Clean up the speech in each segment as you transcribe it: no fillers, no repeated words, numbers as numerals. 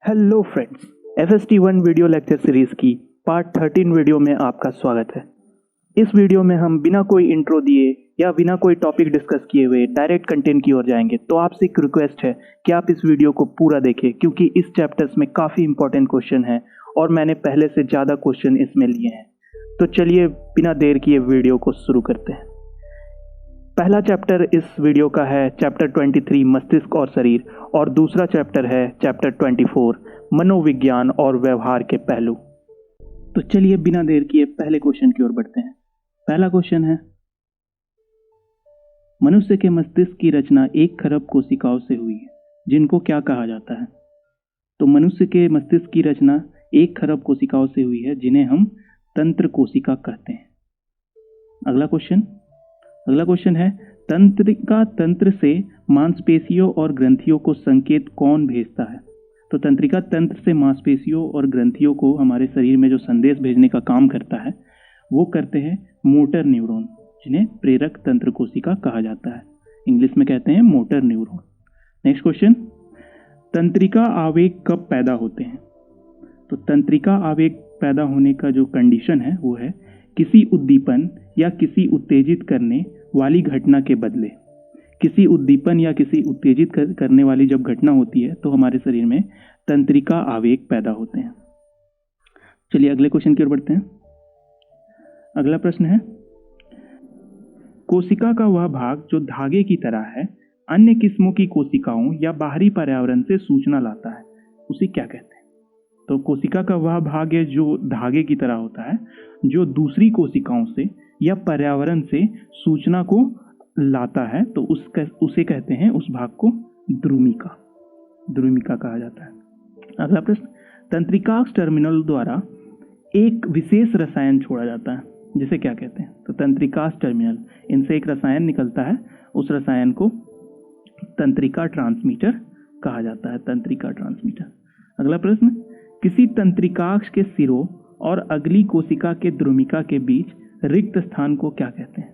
Hello friends, FST1 video lecture series की part 13 video में आपका स्वागत है। इस वीडियो में हम बिना कोई इंट्रो दिए या बिना कोई टॉपिक डिस्कस किए हुए डायरेक्ट कंटेंट की ओर जाएंगे। तो आपसे एक रिक्वेस्ट है कि आप इस वीडियो को पूरा देखें, क्योंकि इस चैप्टर्स में काफ़ी इंपॉर्टेंट क्वेश्चन हैं और मैंने पहले से ज़्यादा क्वेश्चन इसमें लिए हैं। तो चलिए बिना देर किए वीडियो को शुरू करते हैं। पहला चैप्टर इस वीडियो का है चैप्टर 23 मस्तिष्क और शरीर, और दूसरा चैप्टर है चैप्टर 24 मनोविज्ञान और व्यवहार के पहलू। तो चलिए बिना देर किए पहले क्वेश्चन की ओर बढ़ते हैं। पहला क्वेश्चन है, मनुष्य के मस्तिष्क की रचना 1 खरब कोशिकाओं से हुई है, जिनको क्या कहा जाता है? तो मनुष्य के मस्तिष्क की रचना 1 खरब कोशिकाओं से हुई है, जिन्हें हम तंत्र कोशिका कहते हैं। अगला क्वेश्चन है, तंत्रिका तंत्र से मांसपेशियों और ग्रंथियों को संकेत कौन भेजता है? तो तंत्रिका तंत्र से मांसपेशियों और ग्रंथियों को हमारे शरीर में जो संदेश भेजने का काम करता है वो करते हैं मोटर न्यूरॉन, जिन्हें प्रेरक तंत्र कोशिका कहा जाता है। इंग्लिश में कहते हैं मोटर न्यूरॉन। नेक्स्ट क्वेश्चन, तंत्रिका आवेग कब पैदा होते हैं? तो तंत्रिका आवेग पैदा होने का जो कंडीशन है वो है किसी उद्दीपन या किसी उत्तेजित करने वाली घटना के बदले। किसी उद्दीपन या किसी उत्तेजित करने वाली जब घटना होती है तो हमारे शरीर में तंत्रिका आवेग पैदा होते हैं। चलिए अगले क्वेश्चन की ओर बढ़ते हैं। अगला प्रश्न है, कोशिका का वह भाग जो धागे की तरह है, अन्य किस्मों की कोशिकाओं या बाहरी पर्यावरण से सूचना लाता है, उसे क्या कहते हैं? तो कोशिका का वह भाग है जो धागे की तरह होता है, जो दूसरी कोशिकाओं से या पर्यावरण से सूचना को लाता है, तो उसे कहते हैं, उस भाग को द्रुमिका कहा जाता है। अगला प्रश्न, तंत्रिकाक्ष टर्मिनल द्वारा एक विशेष रसायन छोड़ा जाता है, जिसे क्या कहते हैं? तो तंत्रिकाक्ष टर्मिनल, इनसे एक रसायन निकलता है, उस रसायन को तंत्रिका ट्रांसमीटर कहा जाता है, तंत्रिका ट्रांसमीटर। अगला प्रश्न, किसी तंत्रिकाक्ष के सिरों और अगली कोशिका के द्रुमिका के बीच रिक्त स्थान को क्या कहते हैं?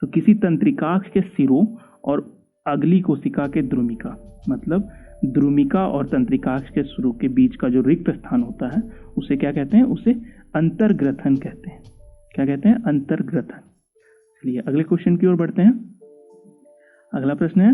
तो किसी तंत्रिकाक्ष के सिरों और अगली कोशिका के द्रुमिका, मतलब द्रुमिका और तंत्रिकाक्ष के सिरों के बीच का जो रिक्त स्थान होता है उसे क्या कहते हैं? उसे अंतर्ग्रथन कहते हैं। क्या कहते हैं? अंतर्ग्रथन। चलिए अगले क्वेश्चन की ओर बढ़ते हैं। अगला प्रश्न है,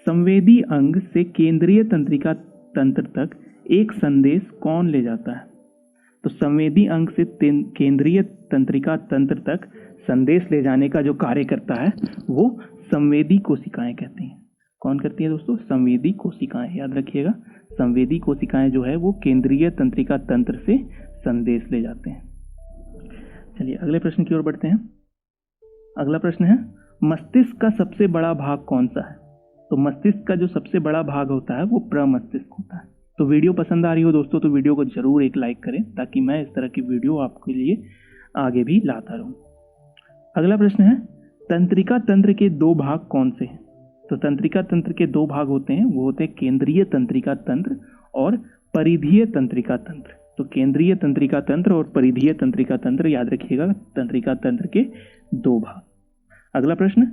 संवेदी अंग से केंद्रीय तंत्रिका तंत्र तक एक संदेश कौन ले जाता है? तो संवेदी अंग से केंद्रीय तंत्रिका तंत्र तक संदेश ले जाने का जो कार्य करता है वो संवेदी कोशिकाएं कहती हैं। कौन करती है दोस्तों? संवेदी कोशिकाएं। याद रखिएगा, संवेदी कोशिकाएं जो है वो केंद्रीय तंत्रिका तंत्र से संदेश ले जाते हैं। चलिए अगले प्रश्न की ओर बढ़ते हैं। अगला प्रश्न है, मस्तिष्क का सबसे बड़ा भाग कौन सा है? तो मस्तिष्क का जो सबसे बड़ा भाग होता है वो प्रमस्तिष्क होता है। तो वीडियो पसंद आ रही हो दोस्तों तो वीडियो को जरूर एक लाइक करें, ताकि मैं इस तरह की वीडियो आपके लिए आगे भी लाता रहूं। अगला प्रश्न है, तंत्रिका तंत्र के 2 भाग कौन से हैं? तो तंत्रिका तंत्र के 2 भाग होते हैं, वो होते हैं केंद्रीय तंत्रिका तंत्र और परिधीय तंत्रिका तंत्र। तो केंद्रीय तंत्रिका तंत्र और परिधीय तंत्रिका तंत्र, याद रखिएगा, तंत्रिका तंत्र के 2 भाग। अगला प्रश्न,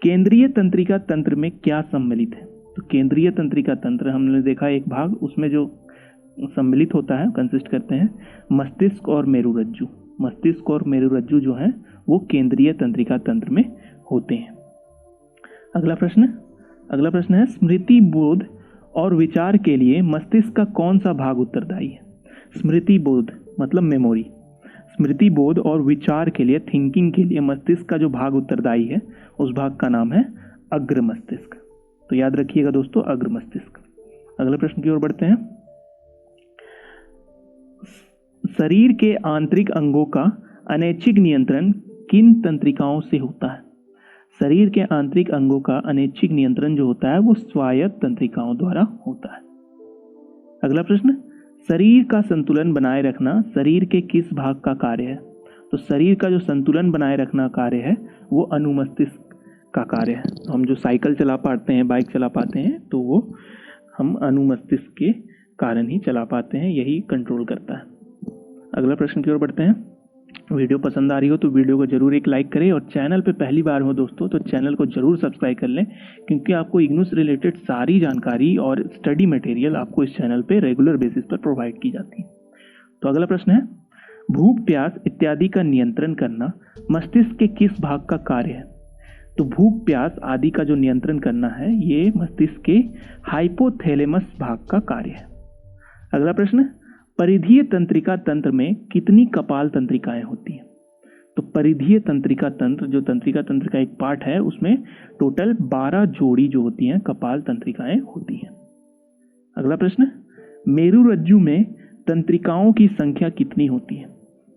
केंद्रीय तंत्रिका तंत्र में क्या सम्मिलित है? तो केंद्रीय तंत्रिका तंत्र हमने देखा एक भाग, उसमें जो सम्मिलित होता है कंसिस्ट करते हैं मस्तिष्क और मेरुरज्जु। मस्तिष्क और मेरुरज्जु जो है वो केंद्रीय तंत्रिका तंत्र में होते हैं। अगला प्रश्न है, स्मृति, बोध और विचार के लिए मस्तिष्क का कौन सा भाग उत्तरदायी है? स्मृति बोध मतलब मेमोरी, स्मृति बोध और विचार के लिए, थिंकिंग के लिए मस्तिष्क का जो भाग उत्तरदायी है उस भाग का नाम है अग्र मस्तिष्क। तो याद रखिएगा दोस्तों, अग्र मस्तिष्क। अगले प्रश्न की ओर बढ़ते हैं। शरीर के आंतरिक अंगों का अनैच्छिक नियंत्रण किन तंत्रिकाओं से होता है? शरीर के आंतरिक अंगों का अनैच्छिक नियंत्रण जो होता है वो स्वायत्त तंत्रिकाओं द्वारा होता है। अगला प्रश्न, शरीर का संतुलन बनाए रखना शरीर के किस भाग का कार्य है? तो शरीर का जो संतुलन बनाए रखना कार्य है वो अनुमस्तिष्क का कार्य है। तो हम जो साइकिल चला पाते हैं, बाइक चला पाते हैं, तो वो हम अनुमस्तिष्क के कारण ही चला पाते हैं, यही कंट्रोल करता है। अगला प्रश्न की ओर बढ़ते हैं। वीडियो पसंद आ रही हो तो वीडियो को जरूर एक लाइक करें, और चैनल पे पहली बार हो दोस्तों तो चैनल को जरूर सब्सक्राइब कर लें, क्योंकि आपको इग्नू से रिलेटेड सारी जानकारी और स्टडी मटेरियल आपको इस चैनल पे रेगुलर बेसिस पर प्रोवाइड की जाती है। तो अगला प्रश्न है, भूख प्यास इत्यादि का नियंत्रण करना मस्तिष्क के किस भाग का कार्य है? तो भूख प्यास आदि का जो नियंत्रण करना है ये मस्तिष्क के हाइपोथैलेमस भाग का कार्य है। अगला प्रश्न, परिधीय तंत्रिका तंत्र में कितनी कपाल तंत्रिकाएं होती हैं? तो परिधीय तंत्रिका तंत्र जो तंत्रिका तंत्र का एक पार्ट है उसमें टोटल 12 जोड़ी जो होती हैं कपाल तंत्रिकाएं होती हैं। अगला प्रश्न, मेरुरज्जु में तंत्रिकाओं की संख्या कितनी होती है?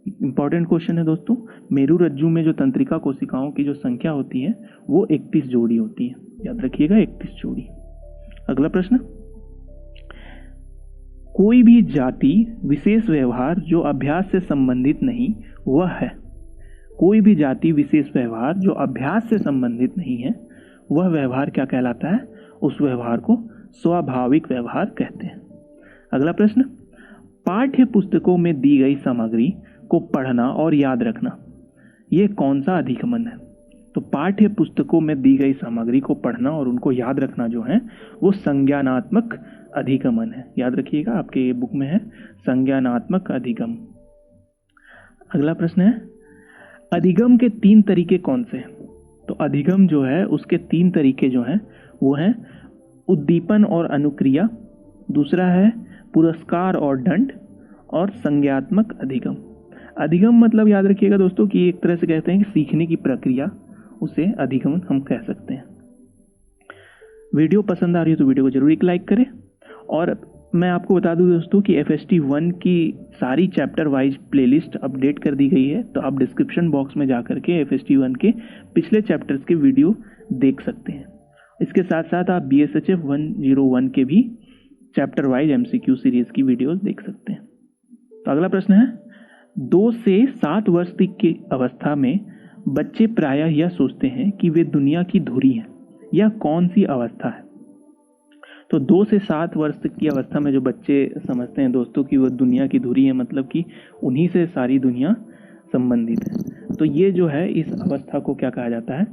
इंपॉर्टेंट क्वेश्चन है दोस्तों। मेरुरज्जु में जो तंत्रिका कोशिकाओं की जो संख्या होती है वो 31 जोड़ी होती है, याद रखिएगा 31 जोड़ी। अगला प्रश्न, कोई भी जाति विशेष व्यवहार जो अभ्यास से संबंधित नहीं वह है। कोई भी जाति विशेष व्यवहार जो अभ्यास से संबंधित नहीं है वह व्यवहार क्या कहलाता है? उस व्यवहार को स्वाभाविक व्यवहार कहते हैं। अगला प्रश्न, पाठ्य पुस्तकों में दी गई सामग्री को पढ़ना और याद रखना यह कौन सा अधिगमन है? तो पाठ्य पुस्तकों में दी गई सामग्री को पढ़ना और उनको याद रखना जो है वो संज्ञानात्मक अधिगमन है। याद रखिएगा, आपके बुक में है संज्ञानात्मक अधिगम। अगला प्रश्न है, अधिगम के 3 तरीके कौन से हैं? तो अधिगम जो है उसके 3 तरीके जो हैं वो हैं उद्दीपन और अनुक्रिया, दूसरा है पुरस्कार और दंड, और संज्ञात्मक अधिगम। अधिगम मतलब याद रखिएगा दोस्तों कि एक तरह से कहते हैं कि सीखने की प्रक्रिया, उसे अधिगम हम कह सकते हैं। वीडियो पसंद आ रही है तो वीडियो को जरूर एक लाइक करें, और मैं आपको बता दूं दोस्तों कि FST 1 की सारी चैप्टर वाइज प्लेलिस्ट अपडेट कर दी गई है, तो आप डिस्क्रिप्शन बॉक्स में जा करके FST 1 के पिछले चैप्टर्स के वीडियो देख सकते हैं। इसके साथ साथ आप BSHF 101 के भी चैप्टर वाइज MCQ सीरीज की वीडियोस देख सकते हैं। तो अगला प्रश्न है, 2 से 7 वर्ष तक की अवस्था में बच्चे प्रायः यह सोचते हैं कि वे दुनिया की धुरी हैं। यह कौन सी अवस्था है? तो 2 से 7 वर्ष तक की अवस्था में जो बच्चे समझते हैं दोस्तों कि वो दुनिया की धुरी है, मतलब कि उन्हीं से सारी दुनिया संबंधित है, तो ये जो है इस अवस्था को क्या कहा जाता है?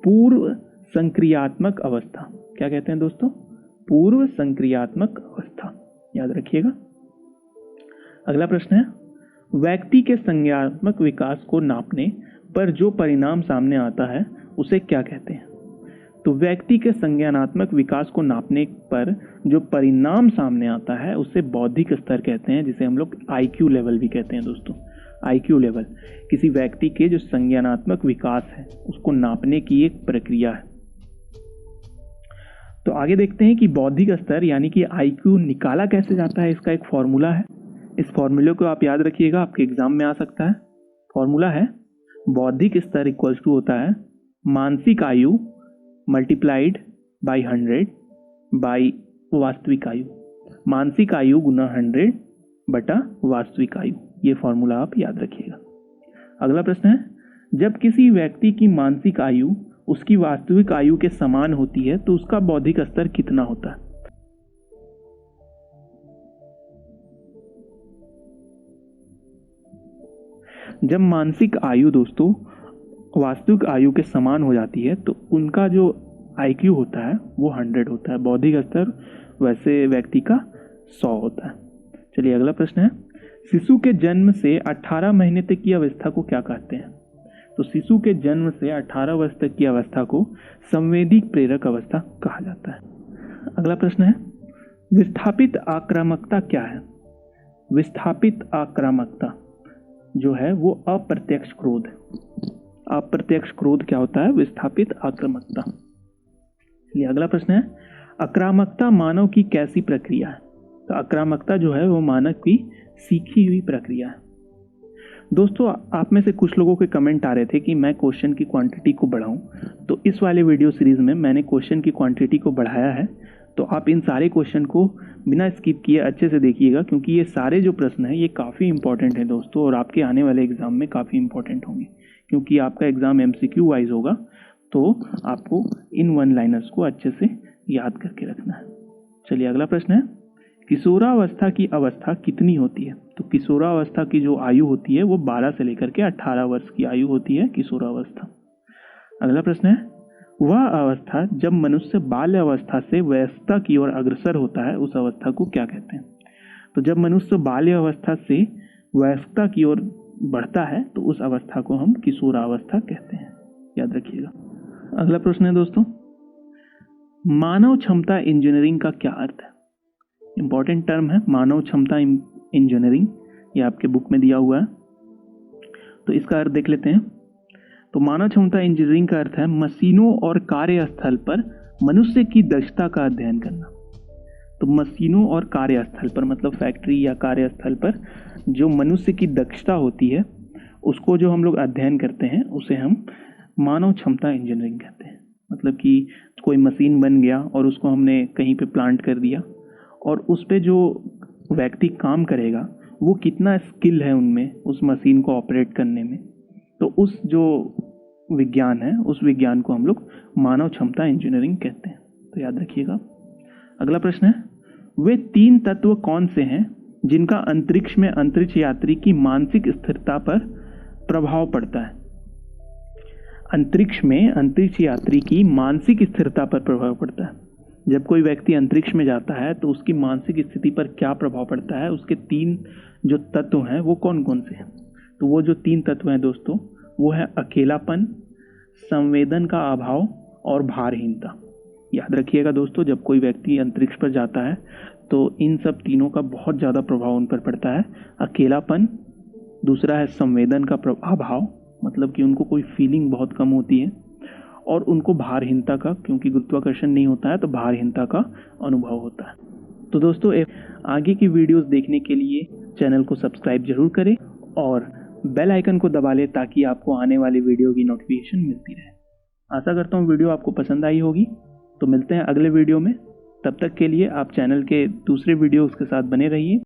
पूर्व संक्रियात्मक अवस्था। क्या कहते हैं दोस्तों? पूर्व संक्रियात्मक अवस्था, याद रखिएगा। अगला प्रश्न है, व्यक्ति के संज्ञानात्मक विकास को नापने पर जो परिणाम सामने आता है उसे क्या कहते हैं? तो व्यक्ति के संज्ञानात्मक विकास को नापने पर जो परिणाम सामने आता है उसे बौद्धिक स्तर कहते हैं, जिसे हम लोग IQ लेवल भी कहते हैं दोस्तों। IQ लेवल किसी व्यक्ति के जो संज्ञानात्मक विकास है उसको नापने की एक प्रक्रिया है। तो आगे देखते हैं कि बौद्धिक स्तर यानी कि IQ निकाला कैसे जाता है। इसका एक फॉर्मूला है, इस फॉर्मूले को आप याद रखिएगा, आपके एग्जाम में आ सकता है। फॉर्मूला है बौद्धिक स्तर इक्वल्स टू होता है मानसिक आयु मल्टीप्लाइड बाई 100 बाई वास्तविक आयु। मानसिक आयु गुना 100 बटा वास्तविक आयु, ये फॉर्मूला आप याद रखिएगा। अगला प्रश्न है, जब किसी व्यक्ति की मानसिक आयु उसकी वास्तविक आयु के समान होती है तो उसका बौद्धिक स्तर कितना होता है? जब मानसिक आयु दोस्तों वास्तविक आयु के समान हो जाती है तो उनका जो IQ होता है वो 100 होता है, बौद्धिक स्तर वैसे व्यक्ति का 100 होता है। चलिए अगला प्रश्न है, शिशु के जन्म से 18 महीने तक की अवस्था को क्या कहते हैं? तो शिशु के जन्म से 18 वर्ष तक की अवस्था को संवेदी प्रेरक अवस्था कहा जाता है। अगला प्रश्न है, विस्थापित आक्रामकता क्या है? विस्थापित आक्रामकता जो है वो अप्रत्यक्ष क्रोध। अप्रत्यक्ष क्रोध क्या होता है? विस्थापित आक्रामकता। चलिए अगला प्रश्न है, आक्रामकता मानव की कैसी प्रक्रिया है? तो आक्रामकता जो है वो मानव की सीखी हुई प्रक्रिया है। दोस्तों आप में से कुछ लोगों के कमेंट आ रहे थे कि मैं क्वेश्चन की क्वांटिटी को बढ़ाऊं, तो इस वाले वीडियो सीरीज में मैंने क्वेश्चन की क्वांटिटी को बढ़ाया है। तो आप इन सारे क्वेश्चन को बिना स्किप किए अच्छे से देखिएगा, क्योंकि ये सारे जो प्रश्न हैं ये काफ़ी इंपॉर्टेंट हैं दोस्तों, और आपके आने वाले एग्जाम में काफ़ी इंपॉर्टेंट होंगे, क्योंकि आपका एग्जाम MCQ वाइज होगा। तो आपको इन 1 लाइनर्स को अच्छे से याद करके रखना है। चलिए अगला प्रश्न है, किशोरावस्था की अवस्था कितनी होती है? तो किशोरावस्था की जो आयु होती है वो 12 से लेकर के 18 वर्ष की आयु होती है किशोरावस्था। अगला प्रश्न है, वह अवस्था जब मनुष्य बाल्य अवस्था से वयस्कता की ओर अग्रसर होता है उस अवस्था को क्या कहते हैं? तो जब मनुष्य बाल्य अवस्था से वयस्कता की ओर बढ़ता है तो उस अवस्था को हम किशोरावस्था कहते हैं, याद रखिएगा। अगला प्रश्न है दोस्तों, मानव क्षमता इंजीनियरिंग का क्या अर्थ है? इंपॉर्टेंट टर्म है मानव क्षमता इंजीनियरिंग, ये आपके बुक में दिया हुआ है, तो इसका अर्थ देख लेते हैं। तो मानव क्षमता इंजीनियरिंग का अर्थ है मशीनों और कार्यस्थल पर मनुष्य की दक्षता का अध्ययन करना। तो मशीनों और कार्यस्थल पर मतलब फैक्ट्री या कार्यस्थल पर जो मनुष्य की दक्षता होती है उसको जो हम लोग अध्ययन करते हैं उसे हम मानव क्षमता इंजीनियरिंग कहते हैं। मतलब कि कोई मशीन बन गया और उसको हमने कहीं पे प्लांट कर दिया और उस पे जो व्यक्ति काम करेगा वो कितना स्किल है उनमें उस मशीन को ऑपरेट करने में, तो उस जो विज्ञान है उस विज्ञान को हम लोग मानव क्षमता इंजीनियरिंग कहते हैं, तो याद रखिएगा। अगला प्रश्न है, वे 3 तत्व कौन से हैं जिनका अंतरिक्ष में अंतरिक्ष यात्री की मानसिक स्थिरता पर प्रभाव पड़ता है? अंतरिक्ष में अंतरिक्ष यात्री की मानसिक स्थिरता पर प्रभाव पड़ता है। जब कोई व्यक्ति अंतरिक्ष में जाता है तो उसकी मानसिक स्थिति पर क्या प्रभाव पड़ता है, उसके 3 जो तत्व हैं वो कौन कौन से हैं? तो वो जो 3 तत्व हैं दोस्तों वो है अकेलापन, संवेदन का अभाव और भारहीनता। याद रखिएगा दोस्तों, जब कोई व्यक्ति अंतरिक्ष पर जाता है तो इन सब तीनों का बहुत ज़्यादा प्रभाव उन पर पड़ता है। अकेलापन, दूसरा है संवेदन का अभाव, मतलब कि उनको कोई फीलिंग बहुत कम होती है, और उनको भारहीनता का, क्योंकि गुरुत्वाकर्षण नहीं होता है तो भारहीनता का अनुभव होता है। तो दोस्तों आगे की वीडियोस देखने के लिए चैनल को सब्सक्राइब जरूर करें और बेल आइकन को दबा लें ताकि आपको आने वाली वीडियो की नोटिफिकेशन मिलती रहे। आशा करता हूँ वीडियो आपको पसंद आई होगी। तो मिलते हैं अगले वीडियो में, तब तक के लिए आप चैनल के दूसरे वीडियोस के साथ बने रहिए।